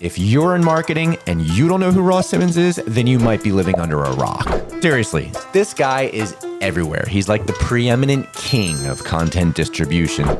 If you're in marketing and you don't know who Ross Simmonds is, then you might be living under a rock. Seriously, this guy is everywhere. He's like the preeminent king of content distribution.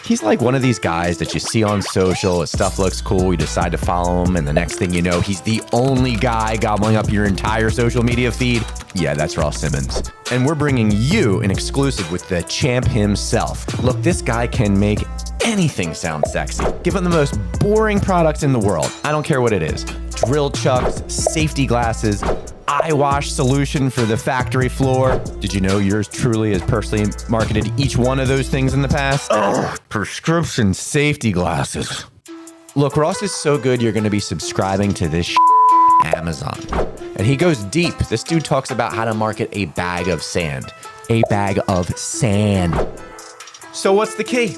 He's like one of these guys that you see on social, his stuff looks cool, you decide to follow him, and the next thing you know, he's the only guy gobbling up your entire social media feed. Yeah, that's Ross Simmonds. And we're bringing you an exclusive with the champ himself. Look, this guy can make anything sound sexy. Give him the most boring products in the world. I don't care what it is. Drill chucks, safety glasses, eye wash solution for the factory floor. Did you know yours truly has personally marketed each one of those things in the past? Oh, prescription safety glasses. Look, Ross is so good you're going to be subscribing to this Amazon. And he goes deep. This dude talks about how to market a bag of sand. A bag of sand. So what's the key?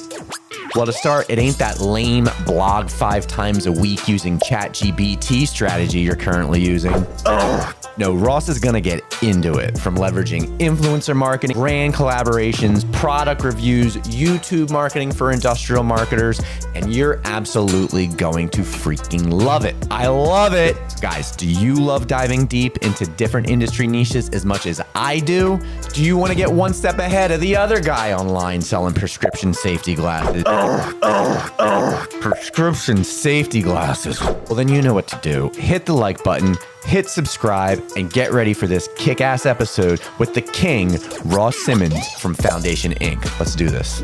Well, to start, it ain't that lame blog 5 times a week using ChatGPT strategy you're currently using. Ugh. No, Ross is gonna get into it, from leveraging influencer marketing, brand collaborations, product reviews, YouTube marketing for industrial marketers, and you're absolutely going to freaking love it. I love it. Guys, do you love diving deep into different industry niches as much as I do? Do you want to get one step ahead of the other guy online selling prescription safety glasses? Prescription safety glasses. Well, then you know what to do. Hit the like button, hit subscribe, and get ready for this kick-ass episode with the king, Ross Simmonds from Foundation Inc. Let's do this.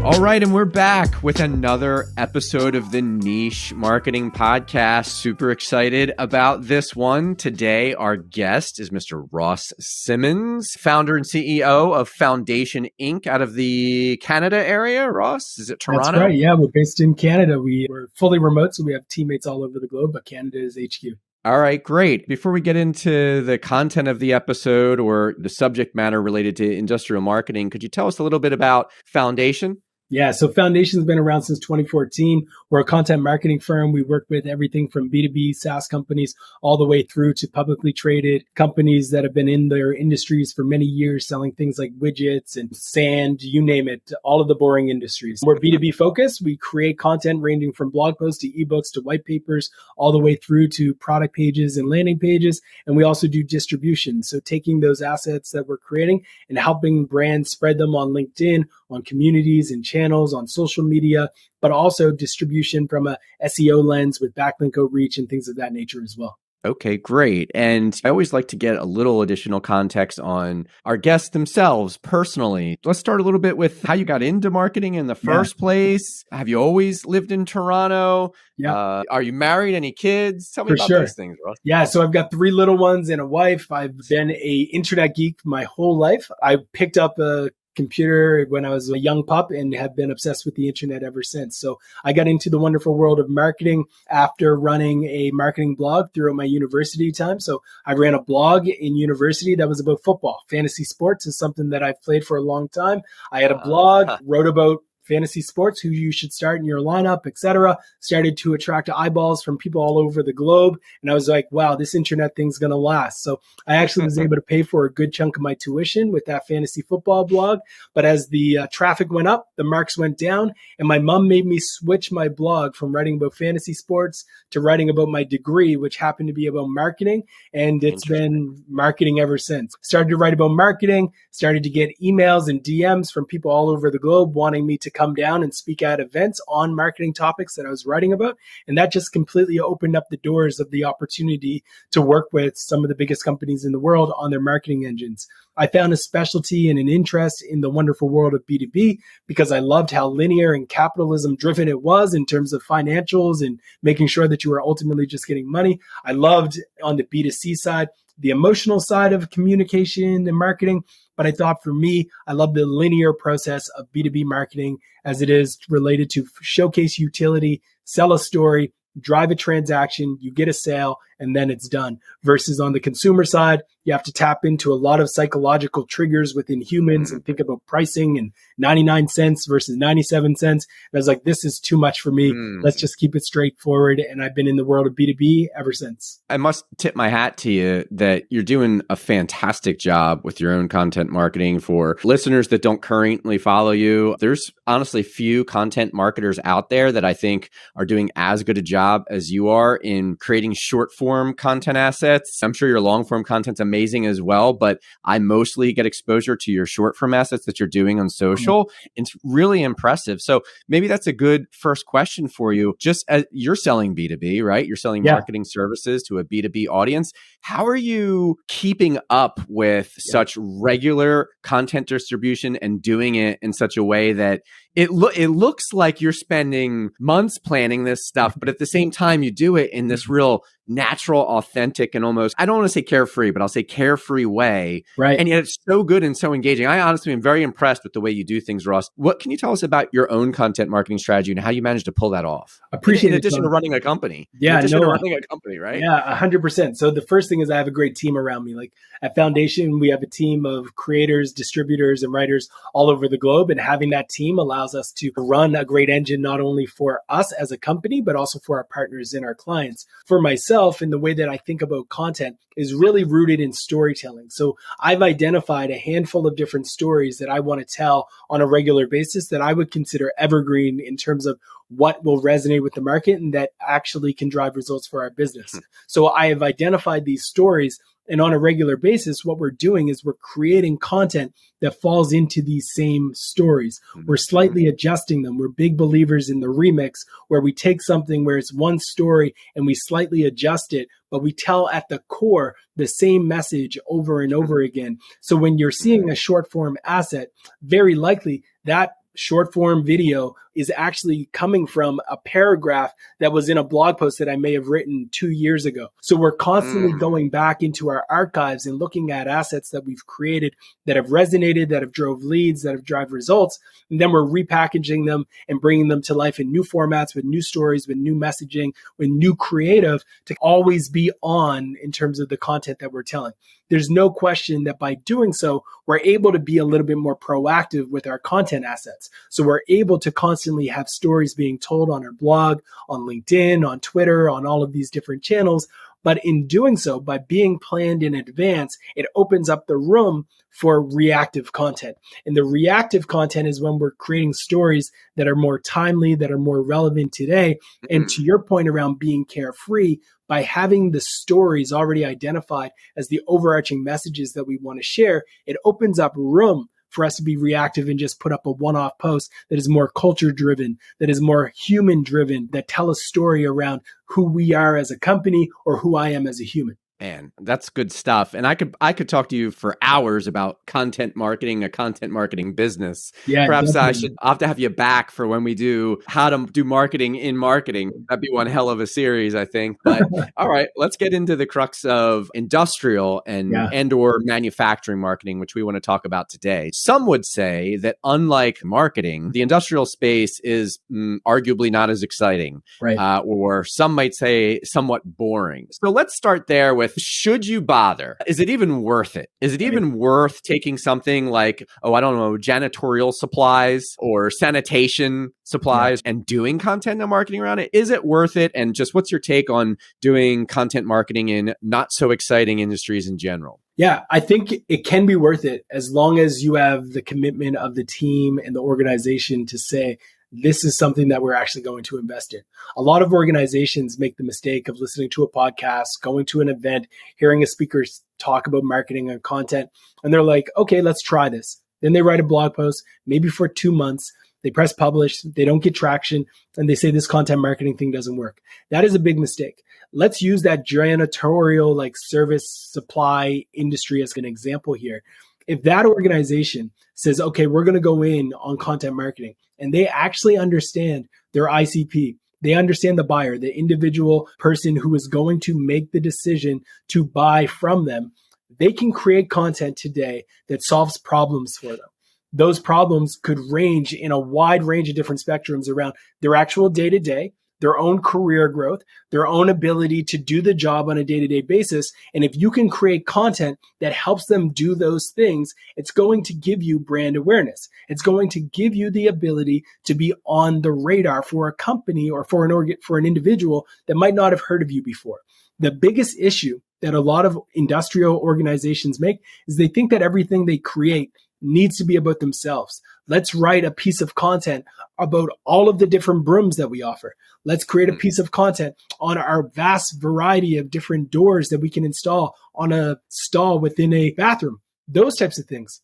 All right, and we're back with another episode of the Niche Marketing Podcast. Super excited about this one. Today, our guest is Mr. Ross Simmonds, founder and CEO of Foundation Inc. out of the Canada area. Ross, is it Toronto? That's right. Yeah, we're based in Canada. We're fully remote, so we have teammates all over the globe, but Canada is HQ. All right, great. Before we get into the content of the episode or the subject matter related to industrial marketing, could you tell us a little bit about Foundation? Yeah, so Foundation's been around since 2014. We're a content marketing firm. We work with everything from B2B SaaS companies all the way through to publicly traded companies that have been in their industries for many years, selling things like widgets and sand, you name it, all of the boring industries. We're B2B focused. We create content ranging from blog posts to ebooks to white papers, all the way through to product pages and landing pages. And we also do distribution. So taking those assets that we're creating and helping brands spread them on LinkedIn, on communities and channels, on social media, but also distribution from a SEO lens with backlink outreach and things of that nature as well. Okay, great. And I always like to get a little additional context on our guests themselves personally. Let's start a little bit with how you got into marketing in the first place. Have you always lived in Toronto? Yeah. Are you married? Any kids? Tell me about those things, Ross. Yeah, so I've got 3 little ones and a wife. I've been an internet geek my whole life. I picked up a computer when I was a young pup and have been obsessed with the internet ever since. So I got into the wonderful world of marketing after running a marketing blog throughout my university time. So I ran a blog in university that was about football. Fantasy sports is something that I've played for a long time. I had a blog, wrote about fantasy sports, who you should start in your lineup, etc. Started to attract eyeballs from people all over the globe. And I was like, wow, this internet thing's going to last. So I actually was able to pay for a good chunk of my tuition with that fantasy football blog. But as the traffic went up, the marks went down. And my mom made me switch my blog from writing about fantasy sports to writing about my degree, which happened to be about marketing. And it's been marketing ever since. Started to write about marketing, started to get emails and DMs from people all over the globe wanting me to come down and speak at events on marketing topics that I was writing about. And that just completely opened up the doors of the opportunity to work with some of the biggest companies in the world on their marketing engines. I found a specialty and an interest in the wonderful world of B2B because I loved how linear and capitalism driven it was in terms of financials and making sure that you were ultimately just getting money. I loved on the B2C side, the emotional side of communication and marketing. But I thought for me, I love the linear process of B2B marketing as it is related to showcase utility, sell a story, drive a transaction, you get a sale, and then it's done. Versus on the consumer side, you have to tap into a lot of psychological triggers within humans and think about pricing and 99 cents versus 97 cents. And I was like, this is too much for me. Let's just keep it straightforward. And I've been in the world of B2B ever since. I must tip my hat to you that you're doing a fantastic job with your own content marketing. For listeners that don't currently follow you, there's honestly few content marketers out there that I think are doing as good a job as you are in creating short form content assets. I'm sure your long form content's amazing as well, but I mostly get exposure to your short form assets that you're doing on social. It's really impressive. So maybe that's a good first question for you. Just as you're selling B2B, right? You're selling marketing services to a B2B audience. How are you keeping up with such regular content distribution and doing it in such a way that it looks like you're spending months planning this stuff, but at the same time, you do it in this real natural, authentic, and almost, I don't want to say carefree, but I'll say carefree way. Right. And yet it's so good and so engaging. I honestly am very impressed with the way you do things, Ross. What can you tell us about your own content marketing strategy and how you managed to pull that off? Appreciate in addition to running a company. Yeah, in addition to running a company, right? Yeah, 100%. So the first thing is I have a great team around me. Like at Foundation, we have a team of creators, distributors, and writers all over the globe. And having that team allows us to run a great engine, not only for us as a company, but also for our partners and our clients. For myself, and the way that I think about content is really rooted in storytelling. So I've identified a handful of different stories that I want to tell on a regular basis that I would consider evergreen in terms of what will resonate with the market and that actually can drive results for our business. So I have identified these stories, and on a regular basis, what we're doing is we're creating content that falls into these same stories. We're slightly adjusting them. We're big believers in the remix, where we take something where it's one story and we slightly adjust it, but we tell at the core the same message over and over again. So when you're seeing a short form asset, very likely that short form video is actually coming from a paragraph that was in a blog post that I may have written 2 years ago. So we're constantly going back into our archives and looking at assets that we've created that have resonated, that have drove leads, that have driven results. And then we're repackaging them and bringing them to life in new formats, with new stories, with new messaging, with new creative, to always be on in terms of the content that we're telling. There's no question that by doing so, we're able to be a little bit more proactive with our content assets. So we're able to constantly have stories being told on our blog, on LinkedIn, on Twitter, on all of these different channels. But in doing so, by being planned in advance, it opens up the room for reactive content. And the reactive content is when we're creating stories that are more timely, that are more relevant today. And to your point around being carefree, by having the stories already identified as the overarching messages that we want to share, it opens up room for us to be reactive and just put up a one-off post that is more culture-driven, that is more human-driven, that tell a story around who we are as a company or who I am as a human. Man, that's good stuff. And I could talk to you for hours about content marketing, a content marketing business. Yeah, perhaps definitely. I'll have to have you back for when we do how to do marketing in marketing. That'd be one hell of a series, I think. But all right, let's get into the crux of industrial and or manufacturing marketing, which we want to talk about today. Some would say that unlike marketing, the industrial space is arguably not as exciting, Right. or some might say somewhat boring. So let's start there with, should you bother? Is it even worth it? Is it even worth taking something like, I don't know, janitorial supplies or sanitation supplies and doing content and marketing around it? Is it worth it? And just what's your take on doing content marketing in not so exciting industries in general? Yeah, I think it can be worth it as long as you have the commitment of the team and the organization to say, this is something that we're actually going to invest in. A lot of organizations make the mistake of listening to a podcast, going to an event, hearing a speaker talk about marketing and content, and they're like, okay, let's try this. Then they write a blog post, maybe for 2 months. They press publish, they don't get traction, and they say this content marketing thing doesn't work. That is a big mistake. Let's use that janitorial like service supply industry as an example here. If that organization says, okay, we're going to go in on content marketing, and they actually understand their ICP, they understand the buyer, the individual person who is going to make the decision to buy from them, they can create content today that solves problems for them. Those problems could range in a wide range of different spectrums around their actual day-to-day, their own career growth, their own ability to do the job on a day-to-day basis. And if you can create content that helps them do those things, it's going to give you brand awareness. It's going to give you the ability to be on the radar for a company or for an individual that might not have heard of you before. The biggest issue that a lot of industrial organizations make is they think that everything they create needs to be about themselves. Let's write a piece of content about all of the different brooms that we offer. Let's create a piece of content on our vast variety of different doors that we can install on a stall within a bathroom. Those types of things.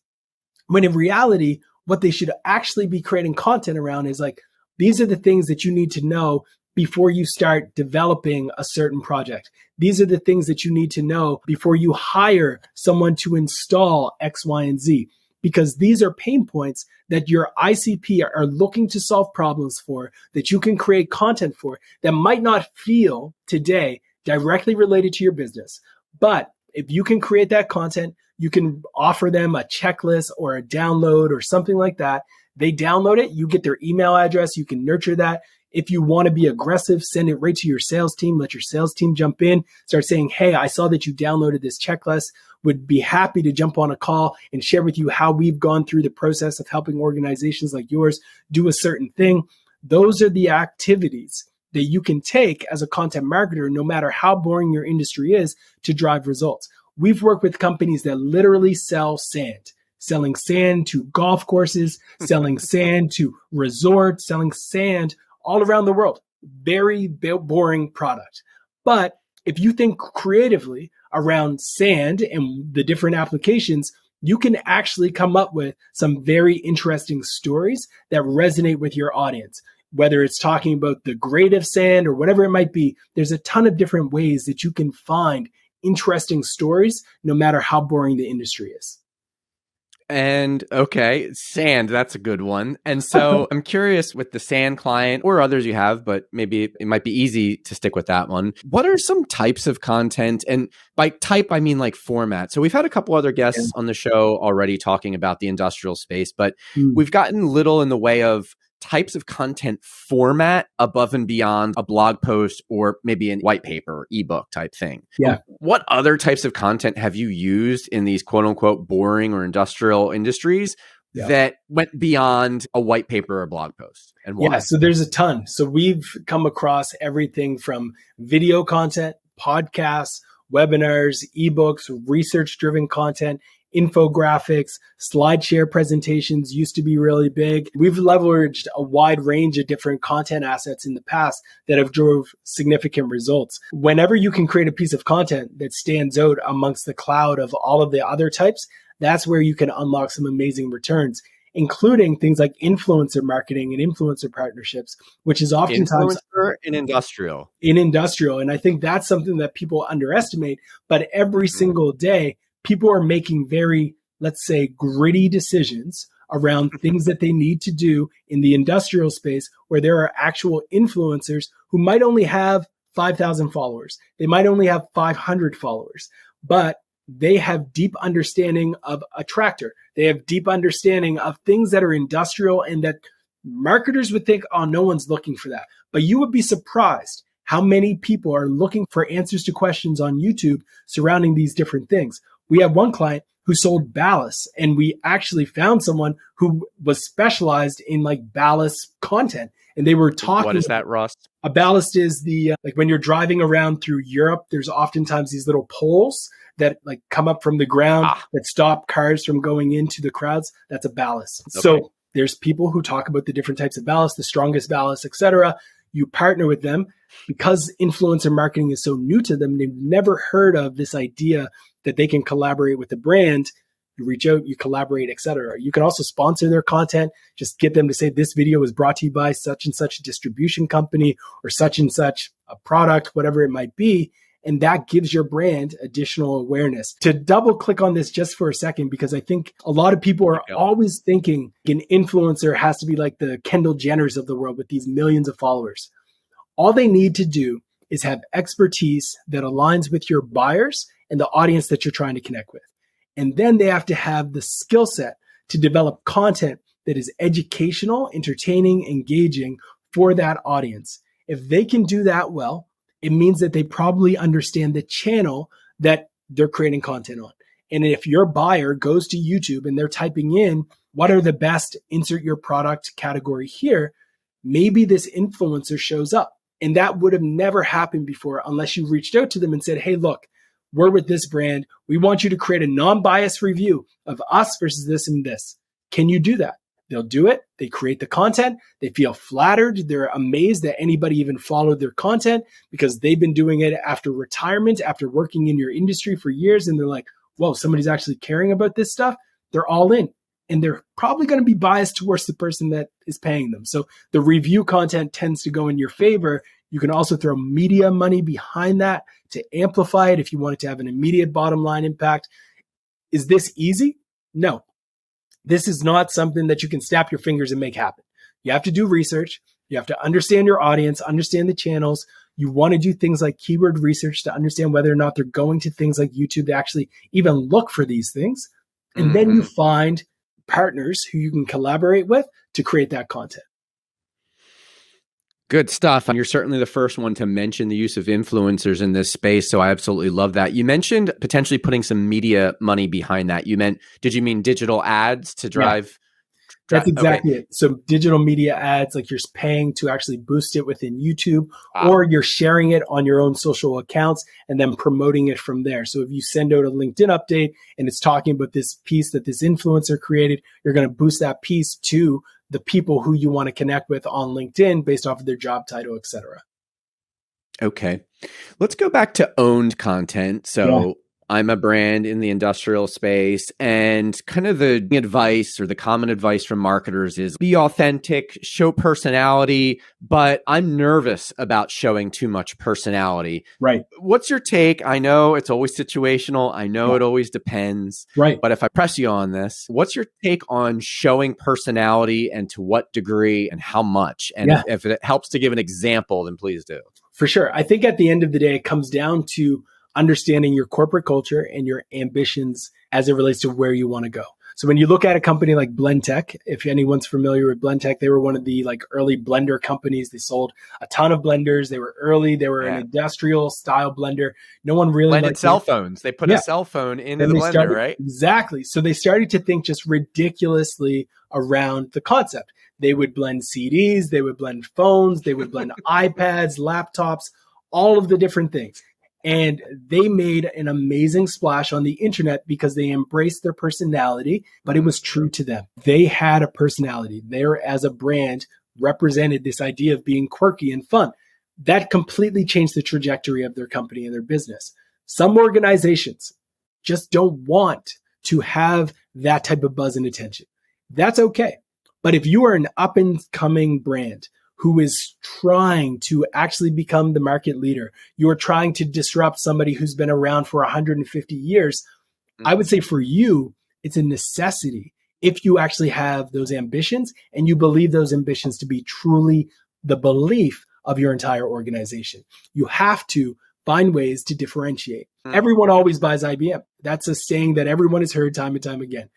When in reality, what they should actually be creating content around is like, these are the things that you need to know before you start developing a certain project. These are the things that you need to know before you hire someone to install X, Y, and Z. Because these are pain points that your ICP are looking to solve problems for, that you can create content for, that might not feel today directly related to your business. But if you can create that content, you can offer them a checklist or a download or something like that. They download it, you get their email address, you can nurture that. If you want to be aggressive, send it right to your sales team. Let your sales team jump in, start saying, hey, I saw that you downloaded this checklist. Would be happy to jump on a call and share with you how we've gone through the process of helping organizations like yours do a certain thing. Those are the activities that you can take as a content marketer, no matter how boring your industry is, to drive results. We've worked with companies that literally sell sand, selling sand to golf courses, selling sand to resorts, selling sand all around the world. Very boring product. But if you think creatively around sand and the different applications, you can actually come up with some very interesting stories that resonate with your audience. Whether it's talking about the grade of sand or whatever it might be, there's a ton of different ways that you can find interesting stories, no matter how boring the industry is. And okay, sand, that's a good one. And so I'm curious with the sand client or others you have, but maybe it might be easy to stick with that one. What are some types of content? And by type, I mean like format. So we've had a couple other guests on the show already talking about the industrial space, but we've gotten little in the way of types of content format above and beyond a blog post or maybe an white paper, ebook type thing. Yeah. What other types of content have you used in these quote unquote boring or industrial industries that went beyond a white paper or blog post, and why? Yeah, so there's a ton. So we've come across everything from video content, podcasts, webinars, ebooks, research-driven content, infographics, SlideShare presentations used to be really big. We've leveraged a wide range of different content assets in the past that have drove significant results. Whenever you can create a piece of content that stands out amongst the cloud of all of the other types, that's where you can unlock some amazing returns, including things like influencer marketing and influencer partnerships, which is oftentimes in industrial. And I think that's something that people underestimate. But every single day, people are making very, let's say, gritty decisions around things that they need to do in the industrial space, where there are actual influencers who might only have 5,000 followers. They might only have 500 followers, but they have deep understanding of a tractor. They have deep understanding of things that are industrial and that marketers would think, oh, no one's looking for that. But you would be surprised how many people are looking for answers to questions on YouTube surrounding these different things. We have one client who sold ballast, and we actually found someone who was specialized in like ballast content. And they were talking. What is that, Ross? A ballast is the, like when you're driving around through Europe, there's oftentimes these little poles that like come up from the ground that stop cars from going into the crowds. That's a ballast. Okay. So there's people who talk about the different types of ballast, the strongest ballast, etc. You partner with them because influencer marketing is so new to them. They've never heard of this idea that they can collaborate with the brand. You reach out, you collaborate, etc. You can also sponsor their content. Just get them to say this video was brought to you by such and such a distribution company or such and such a product, whatever it might be. And that gives your brand additional awareness. To double click on this just for a second, because I think a lot of people are always thinking an influencer has to be like the Kendall Jenners of the world with these millions of followers. All they need to do is have expertise that aligns with your buyers and the audience that you're trying to connect with. And then they have to have the skill set to develop content that is educational, entertaining, engaging for that audience. If they can do that well, it means that they probably understand the channel that they're creating content on. And if your buyer goes to YouTube and they're typing in, what are the best, insert your product category here, maybe this influencer shows up. And that would have never happened before unless you reached out to them and said, hey, look, we're with this brand. We want you to create a non-biased review of us versus this and this. Can you do that? They'll do it. They create the content. They feel flattered. They're amazed that anybody even followed their content because they've been doing it after retirement, after working in your industry for years. And they're like, whoa, somebody's actually caring about this stuff. They're all in. And they're probably going to be biased towards the person that is paying them. So the review content tends to go in your favor. You can also throw media money behind that to amplify it if you want it to have an immediate bottom line impact. Is this easy? No. This is not something that you can snap your fingers and make happen. You have to do research. You have to understand your audience, understand the channels. You want to do things like keyword research to understand whether or not they're going to things like YouTube to actually even look for these things. And then you find partners who you can collaborate with to create that content. Good stuff. You're certainly the first one to mention the use of influencers in this space, so I absolutely love that. You mentioned potentially putting some media money behind that. Did you mean digital ads to drive? Yeah. That's exactly it. So digital media ads, like you're paying to actually boost it within YouTube, or you're sharing it on your own social accounts and then promoting it from there. So if you send out a LinkedIn update and it's talking about this piece that this influencer created, you're going to boost that piece to the people who you want to connect with on LinkedIn based off of their job title, et cetera. Okay. Let's go back to owned content. So I'm a brand in the industrial space, and kind of the advice or the common advice from marketers is be authentic, show personality, but I'm nervous about showing too much personality. Right. What's your take? I know it's always situational. I know it always depends. Right. But if I press you on this, what's your take on showing personality and to what degree and how much? And if it helps to give an example, then please do. For sure. I think at the end of the day, it comes down to understanding your corporate culture and your ambitions as it relates to where you want to go. So when you look at a company like Blendtec, if anyone's familiar with Blendtec, they were one of the early blender companies. They sold a ton of blenders. They were early. They were an industrial style blender. No one really blended cell phones. They put a cell phone into the blender, right? Exactly. So they started to think just ridiculously around the concept. They would blend CDs. They would blend phones. They would blend iPads, laptops, all of the different things. And they made an amazing splash on the internet because they embraced their personality, but it was true to them. They had a personality. They, as a brand, represented this idea of being quirky and fun. That completely changed the trajectory of their company and their business. Some organizations just don't want to have that type of buzz and attention. That's okay. But if you are an up-and-coming brand who is trying to actually become the market leader, you are trying to disrupt somebody who's been around for 150 years, I would say for you, it's a necessity if you actually have those ambitions and you believe those ambitions to be truly the belief of your entire organization. You have to find ways to differentiate. Everyone always buys IBM. That's a saying that everyone has heard time and time again.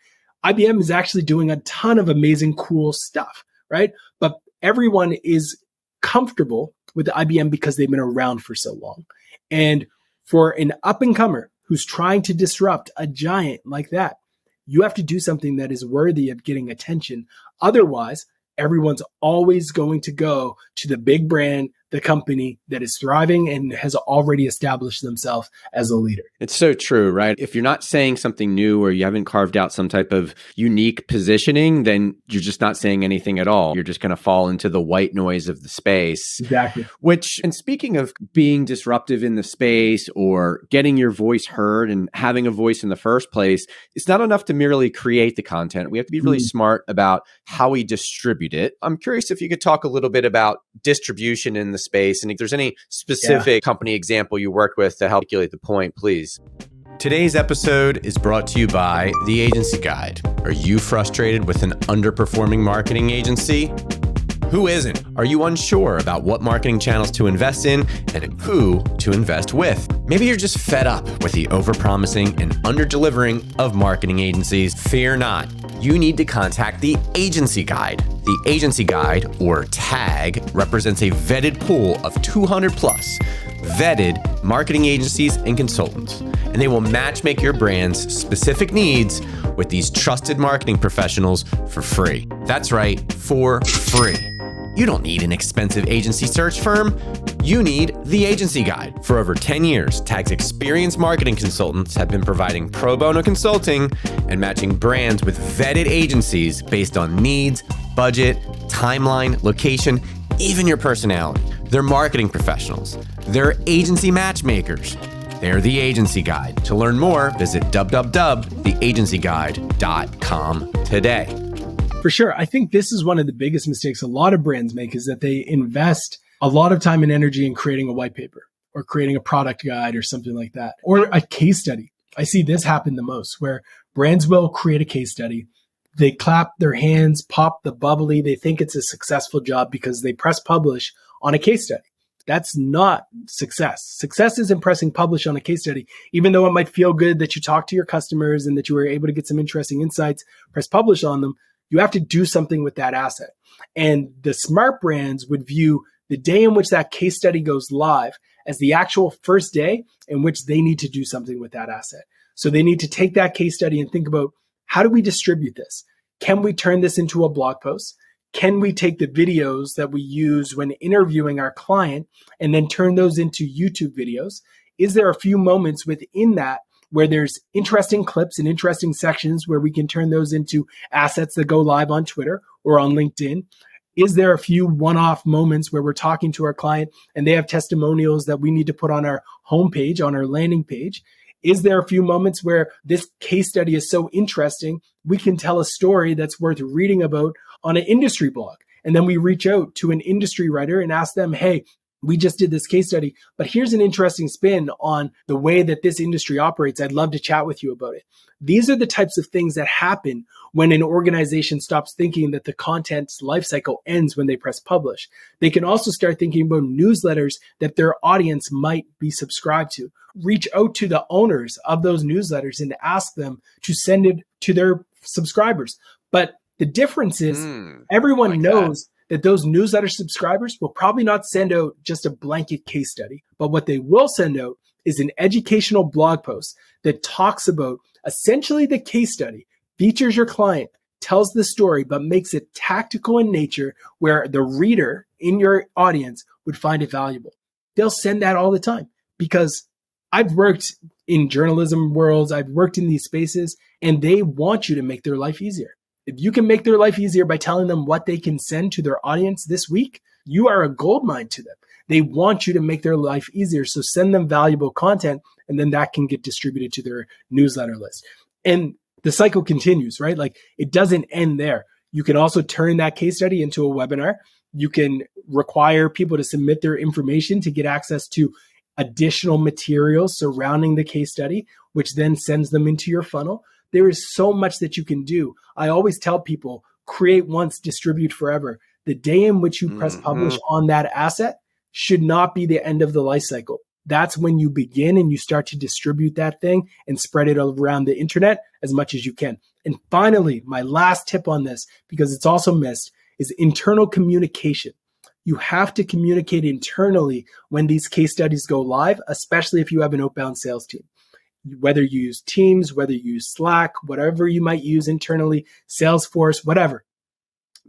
IBM is actually doing a ton of amazing, cool stuff, right? But everyone is comfortable with IBM because they've been around for so long. And for an up-and-comer who's trying to disrupt a giant like that, you have to do something that is worthy of getting attention. Otherwise, everyone's always going to go to the big brand, the company that is thriving and has already established themselves as a leader. It's so true, right? If you're not saying something new or you haven't carved out some type of unique positioning, then you're just not saying anything at all. You're just going to fall into the white noise of the space. Exactly. Which, and speaking of being disruptive in the space or getting your voice heard and having a voice in the first place, it's not enough to merely create the content. We have to be really smart about how we distribute it. I'm curious if you could talk a little bit about distribution in the space, and if there's any specific company example you worked with to help articulate the point, please. Today's episode is brought to you by The Agency Guide. Are you frustrated with an underperforming marketing agency? Who isn't? Are you unsure about what marketing channels to invest in and who to invest with? Maybe you're just fed up with the overpromising and underdelivering of marketing agencies. Fear not. you need to contact the agency guide. The agency guide, or tag, represents a vetted pool of 200 plus vetted marketing agencies and consultants, and they will matchmake your brand's specific needs with these trusted marketing professionals for free. That's right, for free. You don't need an expensive agency search firm. You need the agency guide. For over 10 years, Tag's experienced marketing consultants have been providing pro bono consulting and matching brands with vetted agencies based on needs, budget, timeline, location, even your personality. They're marketing professionals. They're agency matchmakers. They're the agency guide. To learn more, visit www.theagencyguide.com today. For sure. I think this is one of the biggest mistakes a lot of brands make, is that they invest a lot of time and energy in creating a white paper or creating a product guide or something like that, or a case study. I see this happen the most, where brands will create a case study. They clap their hands, pop the bubbly. They think it's a successful job because they press publish on a case study. That's not success. Success isn't pressing publish on a case study. Even though it might feel good that you talked to your customers and that you were able to get some interesting insights, press publish on them, you have to do something with that asset. And the smart brands would view the day in which that case study goes live as the actual first day in which they need to do something with that asset. So they need to take that case study and think about, how do we distribute this? Can we turn this into a blog post? Can we take the videos that we use when interviewing our client and then turn those into YouTube videos? Is there a few moments within that where there's interesting clips and interesting sections where we can turn those into assets that go live on Twitter or on LinkedIn? Is there a few one-off moments where we're talking to our client and they have testimonials that we need to put on our homepage, on our landing page? Is there a few moments where this case study is so interesting, we can tell a story that's worth reading about on an industry blog? And then we reach out to an industry writer and ask them, hey, we just did this case study, but here's an interesting spin on the way that this industry operates. I'd love to chat with you about it. These are the types of things that happen when an organization stops thinking that the content's lifecycle ends when they press publish. They can also start thinking about newsletters that their audience might be subscribed to. Reach out to the owners of those newsletters and ask them to send it to their subscribers. But the difference is everyone knows that those newsletter subscribers will probably not send out just a blanket case study, but what they will send out is an educational blog post that talks about essentially the case study, features your client, tells the story, but makes it tactical in nature where the reader in your audience would find it valuable. They'll send that all the time because I've worked in journalism worlds, I've worked in these spaces, and they want you to make their life easier. If you can make their life easier by telling them what they can send to their audience this week, you are a goldmine to them. They want you to make their life easier. So send them valuable content, and then that can get distributed to their newsletter list. And the cycle continues, right? Like, it doesn't end there. You can also turn that case study into a webinar. You can require people to submit their information to get access to additional materials surrounding the case study, which then sends them into your funnel. There is so much that you can do. I always tell people, create once, distribute forever. The day in which you press publish on that asset should not be the end of the life cycle. That's when you begin and you start to distribute that thing and spread it around the internet as much as you can. And finally, my last tip on this, because it's also missed, is internal communication. You have to communicate internally when these case studies go live, especially if you have an outbound sales team. Whether you use Teams, whether you use Slack, whatever you might use internally, Salesforce, whatever.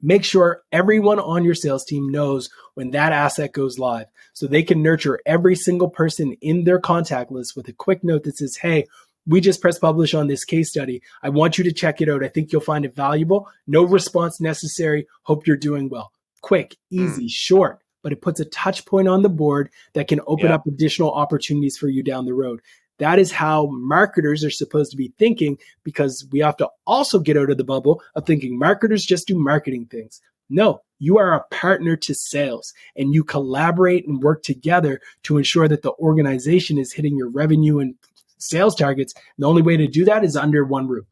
Make sure everyone on your sales team knows when that asset goes live so they can nurture every single person in their contact list with a quick note that says, hey, we just pressed publish on this case study. I want you to check it out. I think you'll find it valuable. No response necessary. Hope you're doing well. Quick, easy, short, but it puts a touch point on the board that can open up additional opportunities for you down the road. That is how marketers are supposed to be thinking, because we have to also get out of the bubble of thinking marketers just do marketing things. No, you are a partner to sales and you collaborate and work together to ensure that the organization is hitting your revenue and sales targets. The only way to do that is under one roof.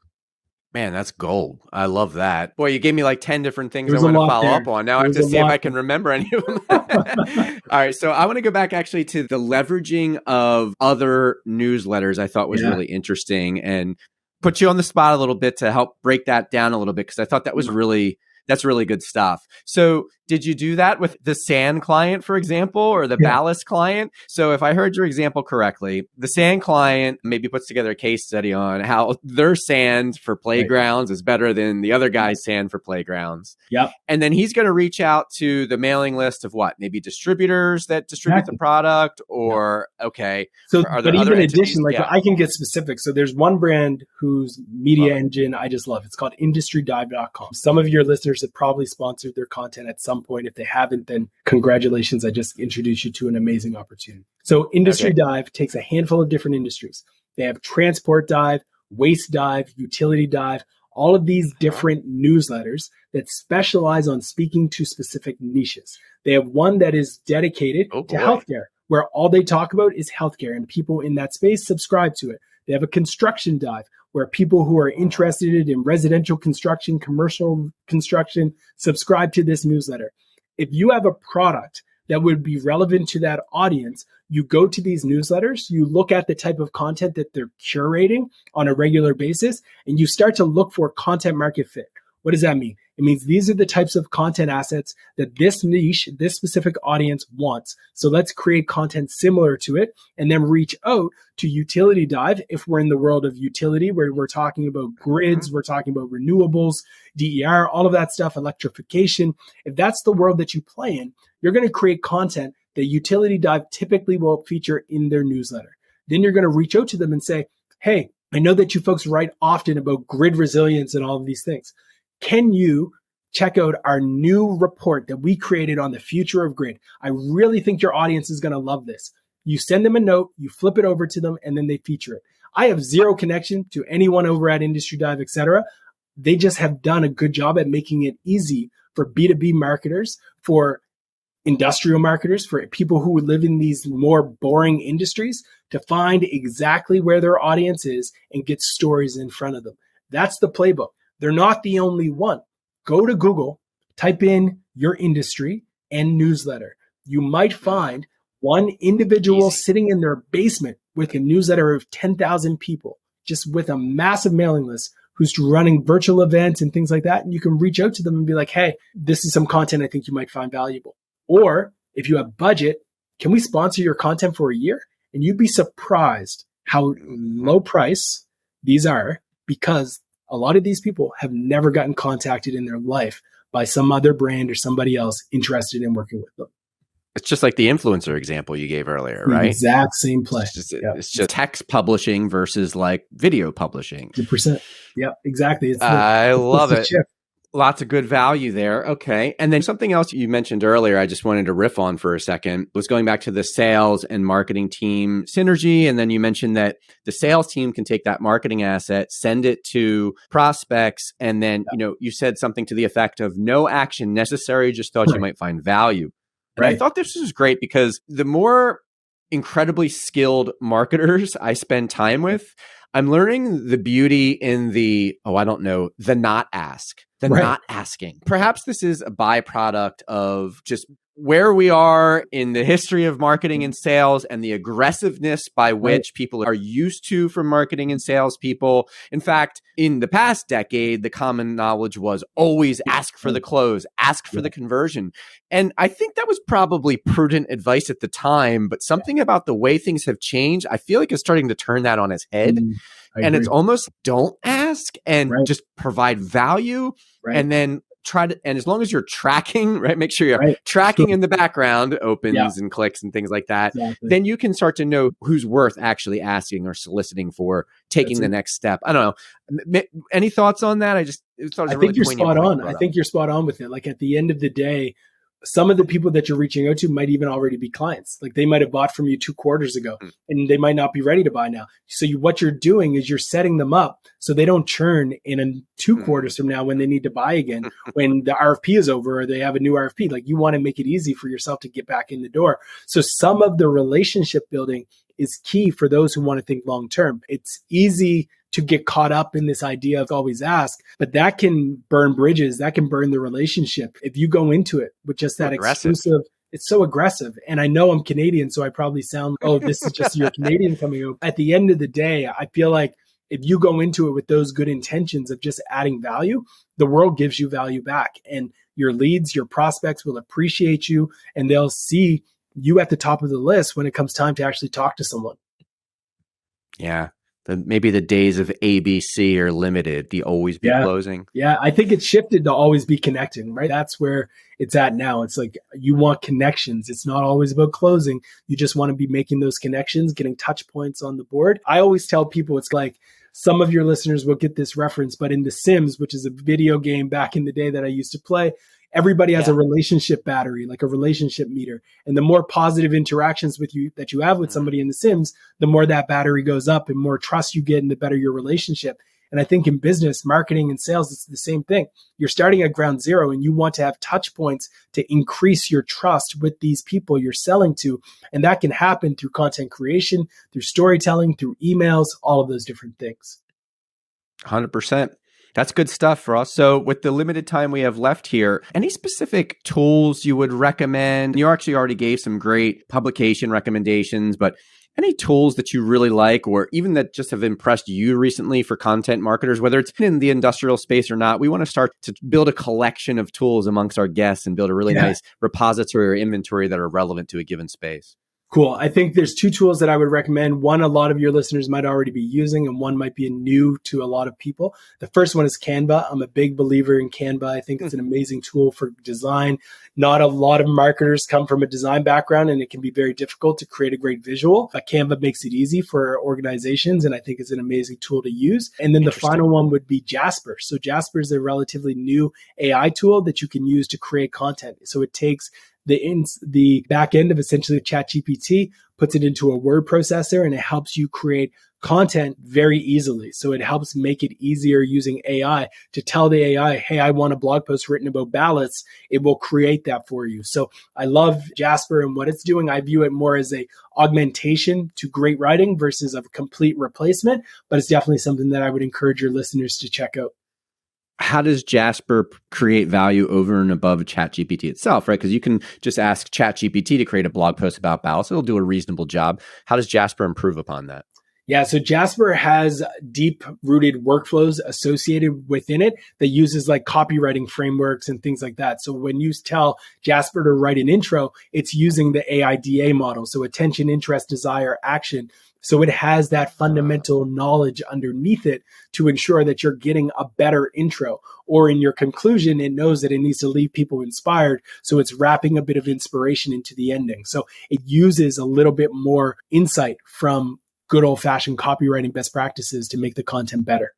Man, that's gold. I love that. Boy, you gave me like 10 different things I want to follow up on. Now I have to see if I can remember any of them. All right. So I want to go back actually to the leveraging of other newsletters I thought was really interesting. And put you on the spot a little bit to help break that down a little bit, because I thought that was that's really good stuff. So did you do that with the sand client, for example, or the ballast client? So if I heard your example correctly, the sand client maybe puts together a case study on how their sand for playgrounds is better than the other guy's sand for playgrounds. Yep. And then he's going to reach out to the mailing list of what? Maybe distributors that distribute the product, or okay. So, are there but other even in entities? addition, like I can get specific. So there's one brand whose media engine I just love. It's called industrydive.com. Some of your listeners have probably sponsored their content at some point. If they haven't, then congratulations. I just introduced you to an amazing opportunity. So Industry Dive takes a handful of different industries. They have transport dive, waste dive, utility dive, all of these different newsletters that specialize on speaking to specific niches. They have one that is dedicated to healthcare, where all they talk about is healthcare, and people in that space subscribe to it. They have a construction dive where people who are interested in residential construction, commercial construction, subscribe to this newsletter. If you have a product that would be relevant to that audience, you go to these newsletters, you look at the type of content that they're curating on a regular basis, and you start to look for content market fit. What does that mean? It means these are the types of content assets that this niche, this specific audience wants. So let's create content similar to it and then reach out to Utility Dive if we're in the world of utility, where we're talking about grids, we're talking about renewables, DER, all of that stuff, electrification. If that's the world that you play in, you're going to create content that Utility Dive typically will feature in their newsletter. Then you're going to reach out to them and say, hey, I know that you folks write often about grid resilience and all of these things. Can you check out our new report that we created on the future of grid? I really think your audience is going to love this. You send them a note, you flip it over to them, and then they feature it. I have zero connection to anyone over at Industry Dive, etc. They just have done a good job at making it easy for B2B marketers, for industrial marketers, for people who live in these more boring industries to find exactly where their audience is and get stories in front of them. That's the playbook. They're not the only one. Go to Google, type in your industry and newsletter. You might find one individual sitting in their basement with a newsletter of 10,000 people, just with a massive mailing list, who's running virtual events and things like that. And you can reach out to them and be like, hey, this is some content I think you might find valuable. Or if you have budget, can we sponsor your content for a year? And you'd be surprised how low price these are, because a lot of these people have never gotten contacted in their life by some other brand or somebody else interested in working with them. It's just like the influencer example you gave earlier, right? Exact same play. It's just text publishing versus like video publishing. 100%. Yep, exactly. I love it. Lots of good value there. Okay. And then something else you mentioned earlier, I just wanted to riff on for a second, was going back to the sales and marketing team synergy. And then you mentioned that the sales team can take that marketing asset, send it to prospects. And then, you said something to the effect of no action necessary, just thought you might find value. And I thought this was great, because the more incredibly skilled marketers I spend time with, I'm learning the beauty in the not ask. Not asking. Perhaps this is a byproduct of just where we are in the history of marketing and sales and the aggressiveness by which people are used to from marketing and sales people. In fact, in the past decade, the common knowledge was always ask for the close, ask for the conversion. And I think that was probably prudent advice at the time, but something about the way things have changed, I feel like is starting to turn that on its head. And it's almost don't ask and just provide value and then try to, and as long as you're tracking, make sure you're tracking in the background, opens and clicks and things like that, then you can start to know who's worth actually asking or soliciting for taking the next step. I don't know. Any thoughts on that? I think you're spot on. I think you're spot on with it. Like at the end of the day, some of the people that you're reaching out to might even already be clients. Like they might have bought from you 2 quarters ago and they might not be ready to buy now. So what you're doing is you're setting them up so they don't churn in 2 quarters from now when they need to buy again, when the RFP is over or they have a new RFP. Like you want to make it easy for yourself to get back in the door. So some of the relationship building is key for those who want to think long term. It's easy to get caught up in this idea of always ask, but that can burn bridges. That can burn the relationship. If you go into it with just that exclusive, it's so aggressive. And I know I'm Canadian, so I probably sound, this is just your Canadian coming over. At the end of the day, I feel like if you go into it with those good intentions of just adding value, the world gives you value back. And your leads, your prospects will appreciate you, and they'll see you at the top of the list when it comes time to actually talk to someone. Yeah. Maybe the days of ABC are limited, the always be closing. Yeah, I think it's shifted to always be connecting, right? That's where it's at now. It's like you want connections. It's not always about closing. You just want to be making those connections, getting touch points on the board. I always tell people it's like, some of your listeners will get this reference, but in The Sims, which is a video game back in the day that I used to play, everybody has a relationship battery, like a relationship meter. And the more positive interactions with you that you have with somebody in The Sims, the more that battery goes up and more trust you get and the better your relationship. And I think in business, marketing, and sales, it's the same thing. You're starting at ground zero and you want to have touch points to increase your trust with these people you're selling to. And that can happen through content creation, through storytelling, through emails, all of those different things. 100%. That's good stuff for us. So with the limited time we have left here, any specific tools you would recommend? You actually already gave some great publication recommendations, but any tools that you really like, or even that just have impressed you recently for content marketers, whether it's in the industrial space or not? We want to start to build a collection of tools amongst our guests and build a really nice repository or inventory that are relevant to a given space. Cool. I think there's two tools that I would recommend. One, a lot of your listeners might already be using, and one might be new to a lot of people. The first one is Canva. I'm a big believer in Canva. I think it's an amazing tool for design. Not a lot of marketers come from a design background, and it can be very difficult to create a great visual. But Canva makes it easy for organizations, and I think it's an amazing tool to use. And then the final one would be Jasper. So Jasper is a relatively new AI tool that you can use to create content. So it takes the back end of essentially ChatGPT, puts it into a word processor, and it helps you create content very easily. So it helps make it easier using AI to tell the AI, hey, I want a blog post written about ballots. It will create that for you. So I love Jasper and what it's doing. I view it more as a augmentation to great writing versus a complete replacement, but it's definitely something that I would encourage your listeners to check out. How does Jasper create value over and above ChatGPT itself, right? Because you can just ask ChatGPT to create a blog post about ballots. It'll do a reasonable job. How does Jasper improve upon that? Yeah, so Jasper has deep-rooted workflows associated within it that uses like copywriting frameworks and things like that. So when you tell Jasper to write an intro, it's using the AIDA model, so attention, interest, desire, action. So it has that fundamental knowledge underneath it to ensure that you're getting a better intro. Or in your conclusion, it knows that it needs to leave people inspired. So it's wrapping a bit of inspiration into the ending. So it uses a little bit more insight from good old-fashioned copywriting best practices to make the content better.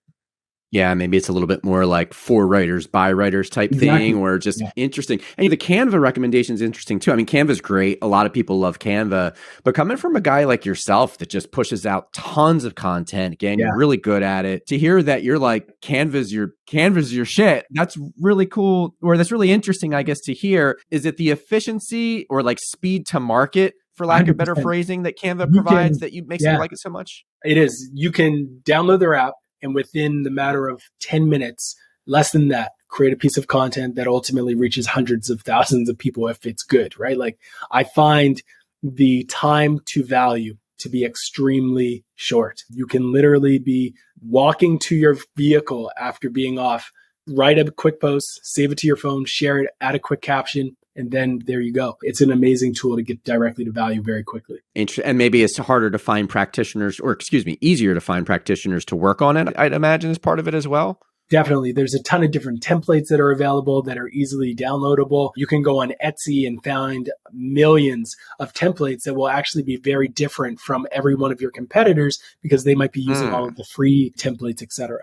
Yeah, maybe it's a little bit more like for writers, by writers type thing, or just interesting. And the Canva recommendation is interesting too. I mean, Canva's great. A lot of people love Canva, but coming from a guy like yourself that just pushes out tons of content, again, you're really good at it. To hear that you're like Canva's your shit, that's really cool, or that's really interesting, I guess, to hear. Is it the efficiency or like speed to market, for lack of better phrasing, that Canva provides that makes you like it so much? It is. You can download their app, and within the matter of 10 minutes, less than that, create a piece of content that ultimately reaches hundreds of thousands of people if it's good, right? Like I find the time to value to be extremely short. You can literally be walking to your vehicle after being off, write a quick post, save it to your phone, share it, add a quick caption, and then there you go. It's an amazing tool to get directly to value very quickly. And maybe it's harder to find practitioners, or easier to find practitioners to work on it, I'd imagine, is part of it as well. Definitely. There's a ton of different templates that are available that are easily downloadable. You can go on Etsy and find millions of templates that will actually be very different from every one of your competitors because they might be using all of the free templates, etc.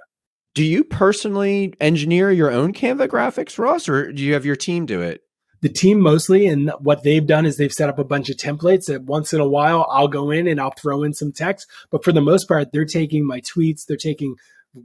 Do you personally engineer your own Canva graphics, Ross, or do you have your team do it? The team mostly, and what they've done is they've set up a bunch of templates that once in a while I'll go in and I'll throw in some text. But for the most part, they're taking my tweets, they're taking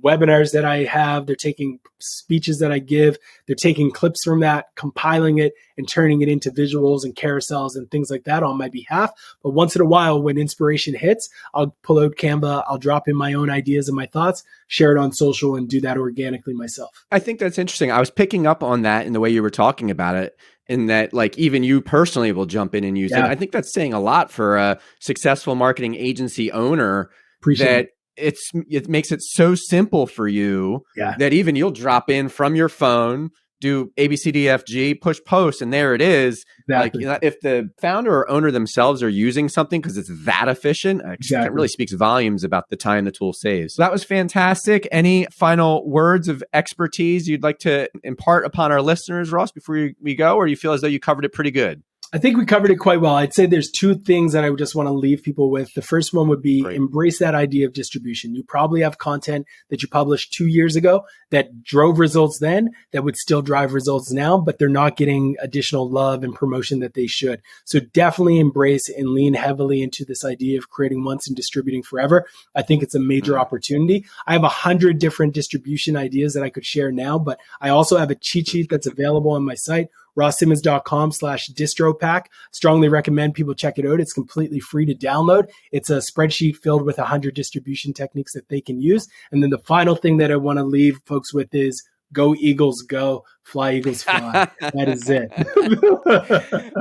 webinars that I have, they're taking speeches that I give, they're taking clips from that, compiling it and turning it into visuals and carousels and things like that on my behalf. But once in a while, when inspiration hits, I'll pull out Canva, I'll drop in my own ideas and my thoughts, share it on social, and do that organically myself. I think that's interesting. I was picking up on that in the way you were talking about it, in that like even you personally will jump in and use it. I think that's saying a lot for a successful marketing agency owner. Appreciate it. it makes it so simple for you that even you'll drop in from your phone, do ABCDFG, push post, and there it is. Exactly. Like, if the founder or owner themselves are using something because it's that efficient, it really speaks volumes about the time the tool saves. So that was fantastic. Any final words of expertise you'd like to impart upon our listeners, Ross, before we go, or you feel as though you covered it pretty good? I think we covered it quite well. I'd say there's two things that I would just want to leave people with. The first one would be embrace that idea of distribution. You probably have content that you published 2 years ago that drove results then, that would still drive results now, but they're not getting additional love and promotion that they should. So definitely embrace and lean heavily into this idea of creating once and distributing forever. I think it's a major opportunity. I have 100 different distribution ideas that I could share now, but I also have a cheat sheet that's available on my site, rosssimmons.com/distropack. Strongly recommend people check it out. It's completely free to download. It's a spreadsheet filled with 100 distribution techniques that they can use. And then the final thing that I want to leave folks with is go Eagles, go, fly Eagles, fly. That is it.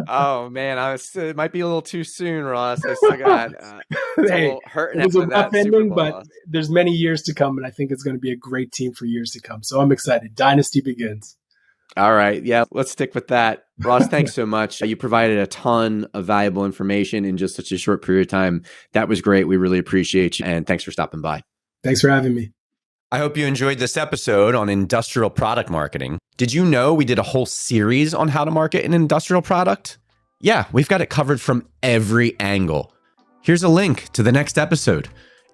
Oh man, it might be a little too soon, Ross. I still got hurting. It was a rough ending, but there's many years to come, and I think it's going to be a great team for years to come. So I'm excited. Dynasty begins. All right. Yeah, let's stick with that. Ross, thanks so much. You provided a ton of valuable information in just such a short period of time. That was great. We really appreciate you. And thanks for stopping by. Thanks for having me. I hope you enjoyed this episode on industrial product marketing. Did you know we did a whole series on how to market an industrial product? Yeah, we've got it covered from every angle. Here's a link to the next episode.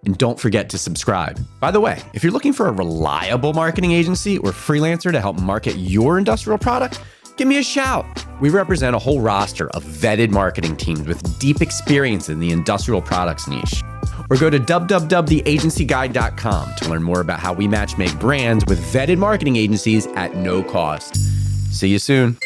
And don't forget to subscribe. By the way, if you're looking for a reliable marketing agency or freelancer to help market your industrial product, give me a shout. We represent a whole roster of vetted marketing teams with deep experience in the industrial products niche. Or go to www.theagencyguide.com to learn more about how we matchmake brands with vetted marketing agencies at no cost. See you soon.